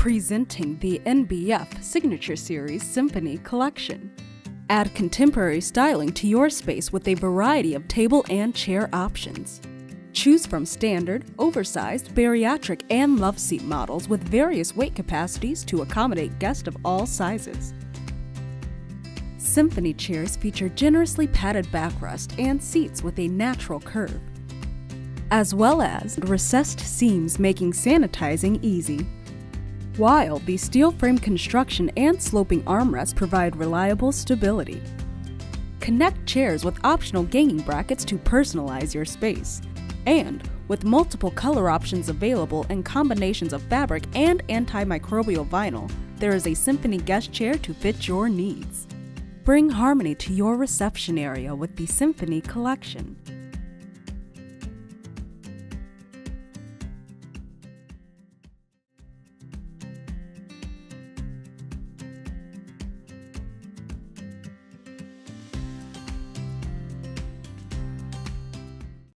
Presenting the NBF Signature Series Symphony Collection. Add contemporary styling to your space with a variety of table and chair options. Choose from standard, oversized, bariatric, and Loveseat models with various weight capacities to accommodate guests of all sizes. Symphony chairs feature generously padded backrest and seats with a natural curve, as well as recessed seams making sanitizing easy. While the steel frame construction and sloping armrests provide reliable stability. Connect chairs with optional ganging brackets to personalize your space. And with multiple color options available in combinations of fabric and antimicrobial vinyl, there is a Symphony guest chair to fit your needs. Bring harmony to your reception area with the Symphony collection.